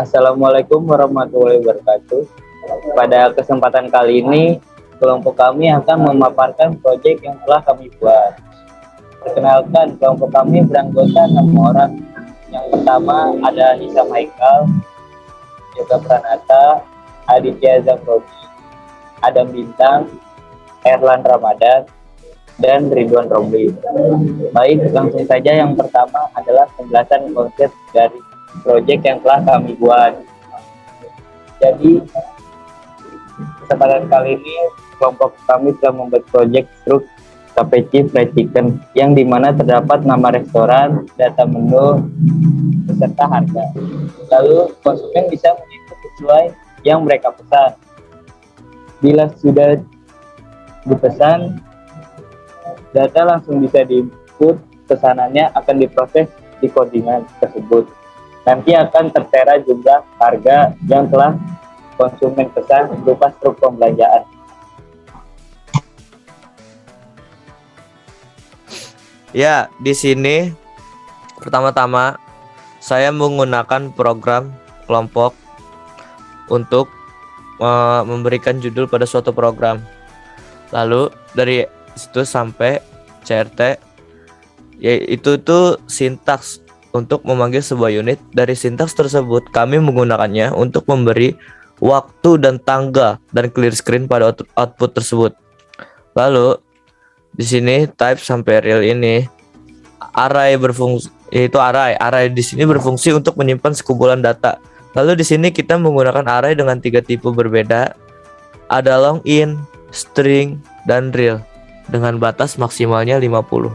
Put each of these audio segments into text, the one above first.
Assalamualaikum warahmatullahi wabarakatuh. Pada kesempatan kali ini, kelompok kami akan memaparkan proyek yang telah kami buat. Perkenalkan, kelompok kami beranggota 6 orang. Yang pertama ada Nisa Haikal, Yoga Pranata, Aditya Zamrodi, Adam Bintang, Erlan Ramadan, dan Ridwan Romli. Baik, langsung saja yang pertama adalah penjelasan konsep dari proyek yang telah kami buat. Jadi, kesempatan kali ini kelompok kami telah membuat proyek truk Cafe Fried Chicken yang dimana terdapat nama restoran, data menu, beserta harga. Lalu konsumen bisa menginput sesuai yang mereka pesan. Bila sudah dipesan, data langsung bisa diinput, pesanannya akan diproses di codingan tersebut. Nanti akan tertera jumlah harga yang telah konsumen pesan berupa struk pembelanjaan. Ya, di sini pertama-tama saya menggunakan program kelompok untuk memberikan judul pada suatu program. Lalu dari situ sampai CRT, yaitu sintaks untuk memanggil sebuah unit. Dari sintaks tersebut kami menggunakannya untuk memberi waktu dan tangga dan clear screen pada output tersebut. Lalu di sini type sampai real ini array berfungsi, yaitu array di sini berfungsi untuk menyimpan sekumpulan data. Lalu di sini kita menggunakan array dengan 3 tipe berbeda. Ada long in, string, dan real dengan batas maksimalnya 50.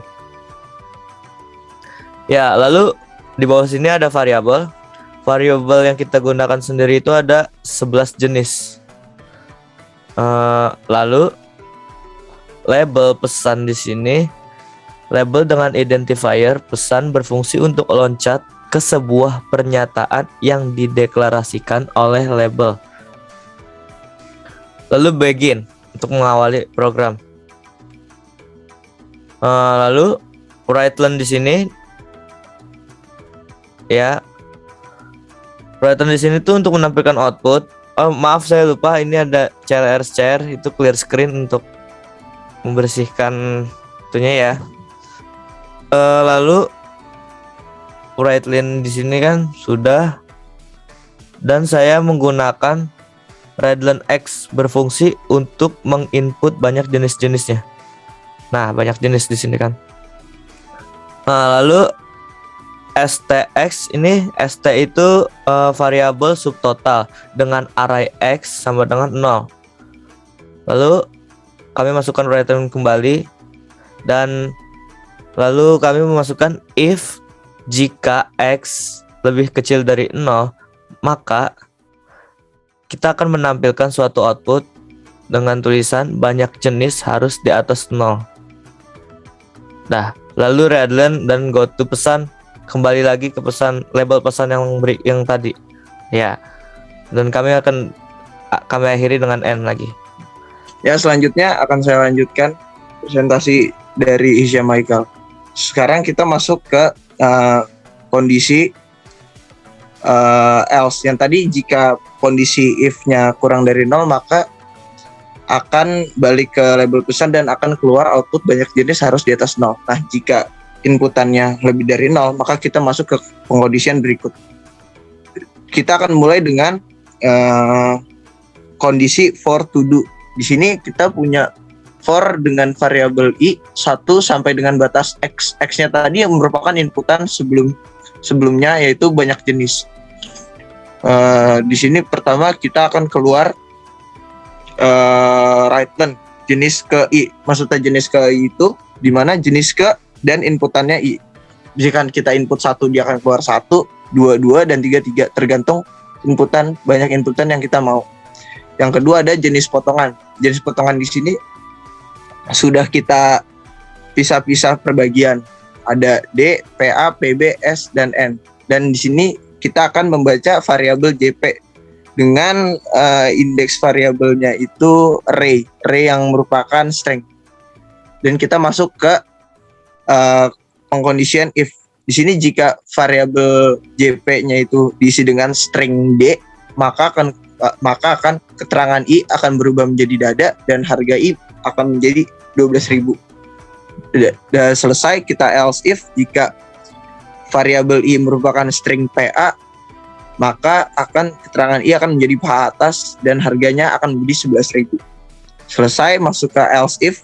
Ya, lalu di bawah sini ada variabel. Variabel yang kita gunakan sendiri itu ada 11 jenis. Lalu label pesan di sini, label dengan identifier pesan berfungsi untuk loncat ke sebuah pernyataan yang dideklarasikan oleh label. Lalu begin untuk mengawali program. Lalu writeline di sini, ya, writeline di sini tuh untuk menampilkan output. Maaf saya lupa, ini ada CLR share, itu clear screen untuk membersihkan itunya ya. Lalu writeline di sini kan sudah, dan saya menggunakan readline X berfungsi untuk menginput banyak jenis-jenisnya. Nah, banyak jenis di sini kan. Lalu STX ini, ST itu variabel subtotal dengan array X sama dengan 0. Lalu kami masukkan writeline kembali, dan lalu kami memasukkan if jika X lebih kecil dari 0, maka kita akan menampilkan suatu output dengan tulisan banyak jenis harus di atas 0. Nah, lalu readline dan go to pesan kembali lagi ke pesan label pesan yang tadi. Ya. Dan kami akhiri dengan N lagi. Ya, selanjutnya akan saya lanjutkan presentasi dari Hisham Haikal. Sekarang kita masuk ke kondisi else. Yang tadi jika kondisi if-nya kurang dari 0, maka akan balik ke label pesan dan akan keluar output banyak jenis harus di atas 0. Nah, jika inputannya lebih dari 0, maka kita masuk ke pengkondisian berikut. Kita akan mulai dengan kondisi for to do. Di sini kita punya for dengan variabel i 1 sampai dengan batas x. X-nya tadi yang merupakan inputan sebelumnya, yaitu banyak jenis. Di sini pertama kita akan keluar writeline jenis ke i. Maksudnya jenis ke i itu di mana jenis ke dan inputannya i. Jika kita input 1, dia akan keluar 1, 2, 2, dan 3, 3. Tergantung banyak inputan yang kita mau. Yang kedua ada jenis potongan. Jenis potongan di sini sudah kita pisah-pisah perbagian. Ada D, PA, PB, S, dan N. Dan di sini kita akan membaca variabel JP dengan indeks variabelnya itu array yang merupakan string. Dan kita masuk ke pengkondisian if. Di sini jika variabel JP-nya itu diisi dengan string D, maka akan keterangan I akan berubah menjadi dada dan harga I akan menjadi 12.000. Dan selesai, kita else if jika variabel I merupakan string PA, maka keterangan I akan menjadi paha atas dan harganya akan menjadi 11.000. Selesai, masuk ke else if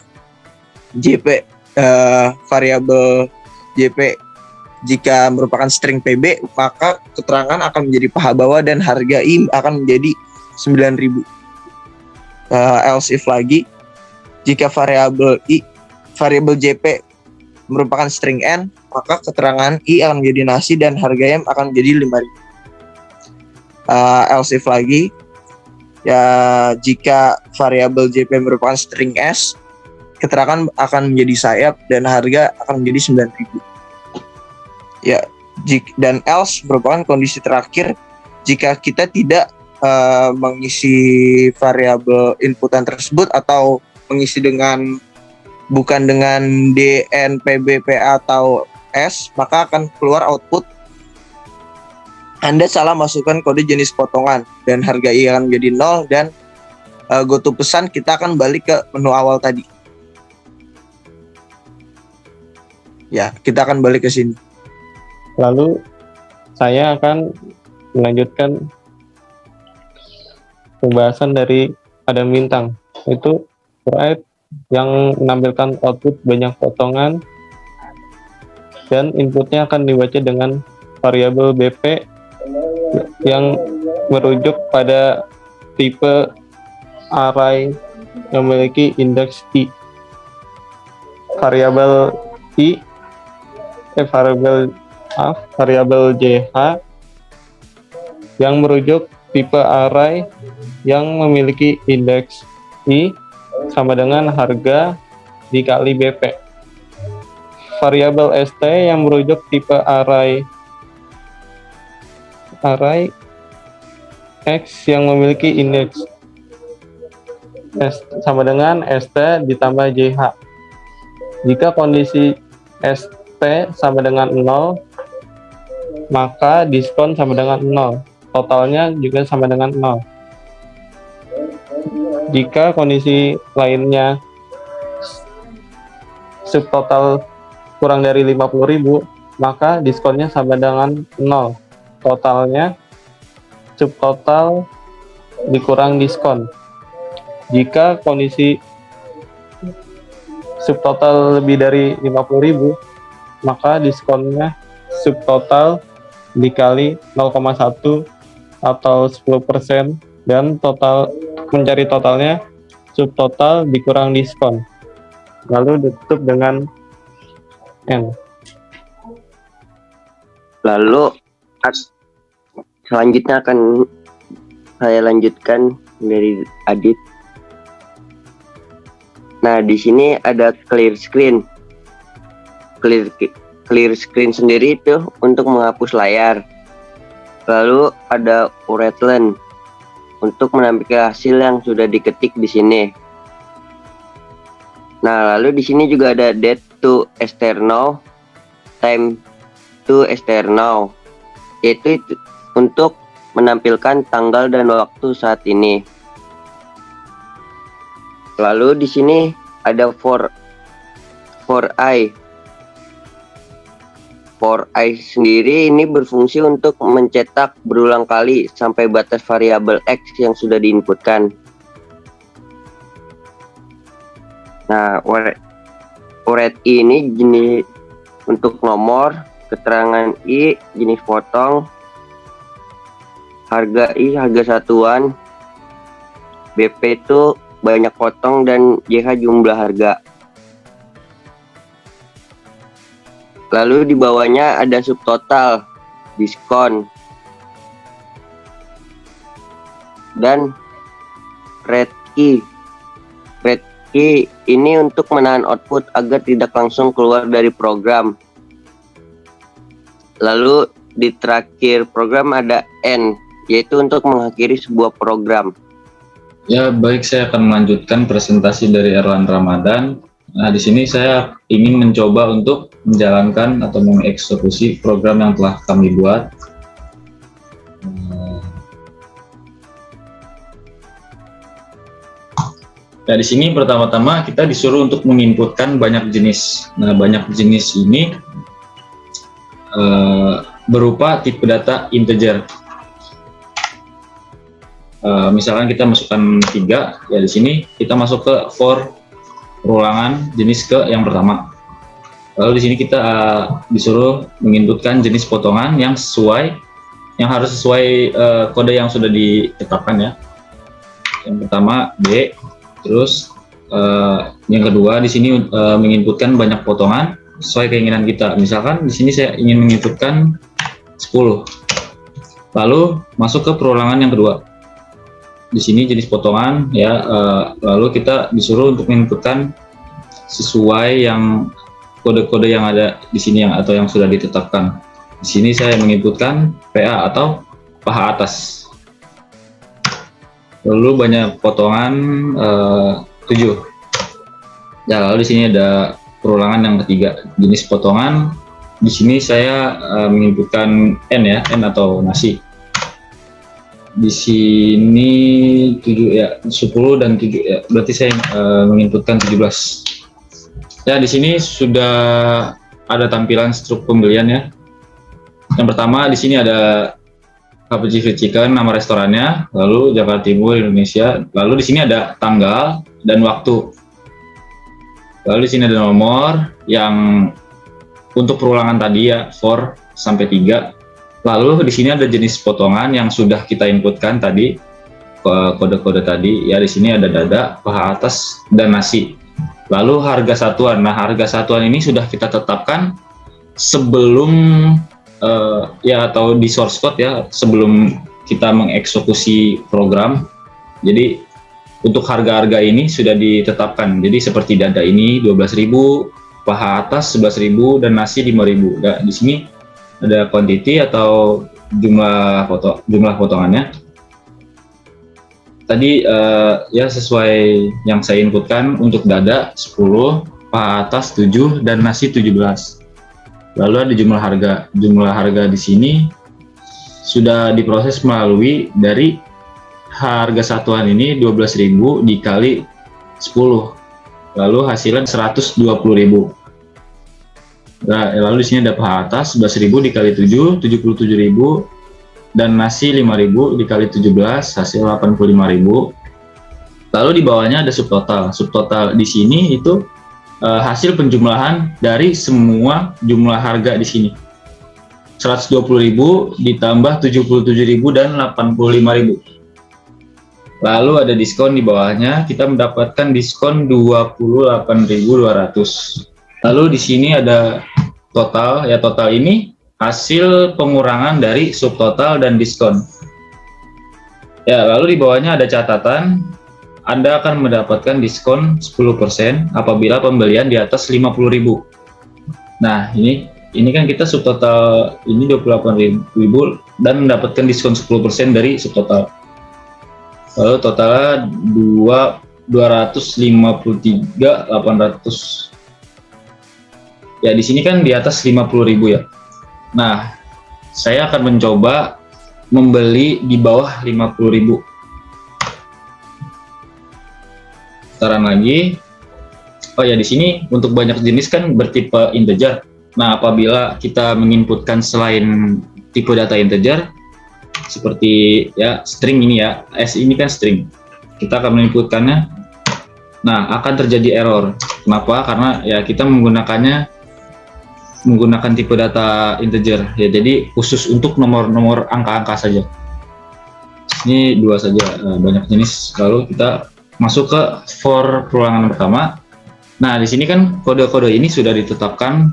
JP variabel JP jika merupakan string PB, maka keterangan akan menjadi paha bawah dan harga I akan menjadi 9.000. Else if lagi, jika variabel JP merupakan string N, maka keterangan I akan menjadi nasi dan harga M akan menjadi 5.000. Else if lagi, ya jika variabel JP merupakan string S, keterangan akan menjadi sayap dan harga akan menjadi 9.000. Ya, dan else merupakan kondisi terakhir jika kita tidak mengisi variabel inputan tersebut atau mengisi bukan dengan D, N, PB, PA atau S, maka akan keluar output Anda salah masukkan kode jenis potongan dan harga I akan menjadi 0 dan go to pesan kita akan balik ke menu awal tadi. Ya, kita akan balik ke sini. Lalu saya akan melanjutkan pembahasan dari Adam Bintang, itu for yang menampilkan output banyak potongan dan inputnya akan dibaca dengan variabel BP yang merujuk pada tipe array yang memiliki indeks I. Variabel JH yang merujuk tipe array yang memiliki indeks I sama dengan harga dikali BP. Variabel ST yang merujuk tipe array X yang memiliki indeks S sama dengan ST ditambah JH. Jika kondisi ST sama dengan 0, maka diskon sama dengan 0. Totalnya juga sama dengan 0. Jika kondisi lainnya subtotal kurang dari 50.000, maka diskonnya sama dengan 0. Totalnya subtotal dikurang diskon. Jika kondisi subtotal lebih dari 50.000, maka diskonnya subtotal dikali 0,1 atau 10% dan mencari totalnya subtotal dikurang diskon. Lalu ditutup dengan N. Lalu selanjutnya akan saya lanjutkan dari Adit. Nah, di sini ada clear screen. Clear screen sendiri itu untuk menghapus layar. Lalu ada Uretlen untuk menampilkan hasil yang sudah diketik di sini. Nah, lalu di sini juga ada date to external, time to external, yaitu untuk menampilkan tanggal dan waktu saat ini. Lalu di sini ada for i. For i sendiri ini berfungsi untuk mencetak berulang kali sampai batas variabel X yang sudah diinputkan. Nah, uret I ini jenis untuk nomor, keterangan I jenis potong, harga I harga satuan, BP itu banyak potong, dan JH jumlah harga. Lalu di bawahnya ada subtotal, diskon, dan rate key. Rate key ini untuk menahan output agar tidak langsung keluar dari program. Lalu di terakhir program ada N, yaitu untuk mengakhiri sebuah program. Ya, baik, saya akan melanjutkan presentasi dari Erlan Ramadan. Nah, di sini saya ingin mencoba untuk menjalankan atau mengeksekusi program yang telah kami buat. Nah, di sini pertama-tama kita disuruh untuk menginputkan banyak jenis. Nah, banyak jenis ini berupa tipe data integer. Misalkan kita masukkan 3, ya di sini kita masuk ke for perulangan jenis ke yang pertama. Lalu di sini kita disuruh menginputkan jenis potongan yang harus sesuai kode yang sudah ditetapkan ya. Yang pertama B, terus yang kedua di sini menginputkan banyak potongan sesuai keinginan kita. Misalkan di sini saya ingin menginputkan 10. Lalu masuk ke perulangan yang kedua. Di sini jenis potongan ya, lalu kita disuruh untuk menginputkan sesuai yang kode-kode yang ada di sini atau yang sudah ditetapkan. Di sini saya menginputkan PA atau paha atas. Lalu banyak potongan 7. Ya, lalu di sini ada perulangan yang ketiga, jenis potongan. Di sini saya menginputkan N ya, N atau nasi. Di sini 7 ya, 10 dan 7 ya, berarti saya menginputkan 17. Ya, di sini sudah ada tampilan struk pembelian ya. Yang pertama di sini ada Cappuccino Fried Chicken, nama restorannya, lalu Jakarta Timur, Indonesia. Lalu di sini ada tanggal dan waktu. Lalu di sini ada nomor yang untuk perulangan tadi ya, 4 sampai 3. Lalu di sini ada jenis potongan yang sudah kita inputkan tadi, kode-kode tadi ya. Di sini ada dada, paha atas, dan nasi. Lalu harga satuan. Nah, harga satuan ini sudah kita tetapkan sebelum ya, atau di source code ya, sebelum kita mengeksekusi program. Jadi untuk harga-harga ini sudah ditetapkan. Jadi seperti dada ini 12.000, paha atas 11.000, dan nasi 5.000. Nah, di sini ada quantity atau jumlah potongannya. Tadi ya sesuai yang saya inputkan, untuk dada 10, paha atas 7, dan nasi 17. Lalu ada jumlah harga. Jumlah harga di sini sudah diproses melalui dari harga satuan ini 12.000 dikali 10. Lalu hasilnya 120.000. Nah, lalu di sini ada paha atas 11.000 dikali 7, 77.000, dan nasi 5.000 dikali 17, hasil 85.000. Lalu di bawahnya ada subtotal. Subtotal di sini itu hasil penjumlahan dari semua jumlah harga di sini. 120.000 ditambah 77.000 dan 85.000. Lalu ada diskon di bawahnya, kita mendapatkan diskon 28.200. Lalu di sini ada total, ya total ini hasil pengurangan dari subtotal dan diskon. Ya, lalu di bawahnya ada catatan, Anda akan mendapatkan diskon 10% apabila pembelian di atas 50.000. Nah, ini kan kita subtotal ini 28.000 dan mendapatkan diskon 10% dari subtotal. Lalu totalnya 253.800. Ya, di sini kan di atas 50.000 ya. Nah, saya akan mencoba membeli di bawah 50.000. Saran lagi. Oh ya, di sini untuk banyak jenis kan bertipe integer. Nah, apabila kita menginputkan selain tipe data integer seperti ya string ini ya, S ini kan string. Kita akan menginputkannya. Nah, akan terjadi error. Kenapa? Karena ya kita menggunakan tipe data integer ya, jadi khusus untuk nomor-nomor angka-angka saja. Ini 2 saja, banyak jenis. Lalu kita masuk ke for perulangan pertama. Nah, di sini kan kode-kode ini sudah ditetapkan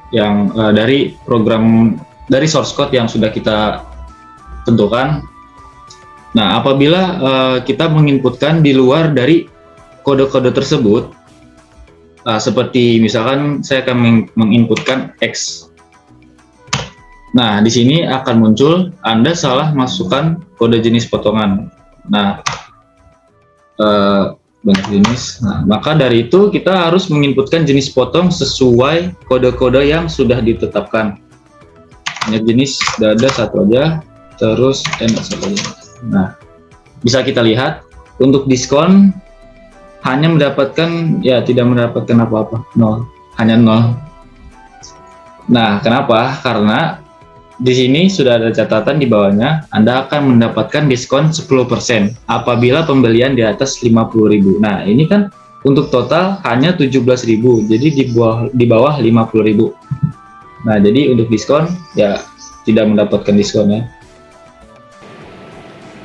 yang dari program, dari source code yang sudah kita tentukan. Nah, apabila kita menginputkan di luar dari kode-kode tersebut, seperti misalkan saya akan menginputkan X. Nah, di sini akan muncul Anda salah masukkan kode jenis potongan. Nah, banyak jenis. Nah, maka dari itu kita harus menginputkan jenis potong sesuai kode-kode yang sudah ditetapkan. Banyak jenis, ada satu aja, terus satu aja. Nah, bisa kita lihat untuk diskon hanya mendapatkan, ya tidak mendapatkan apa-apa, 0, hanya 0. Nah, kenapa? Karena di sini sudah ada catatan di bawahnya, Anda akan mendapatkan diskon 10% apabila pembelian di atas 50.000. Nah, ini kan untuk total hanya 17.000, jadi di bawah 50.000. Nah, jadi untuk diskon ya tidak mendapatkan diskon ya.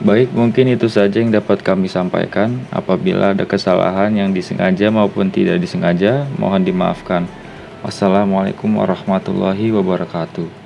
Baik, mungkin itu saja yang dapat kami sampaikan. Apabila ada kesalahan yang disengaja maupun tidak disengaja, mohon dimaafkan. Wassalamualaikum warahmatullahi wabarakatuh.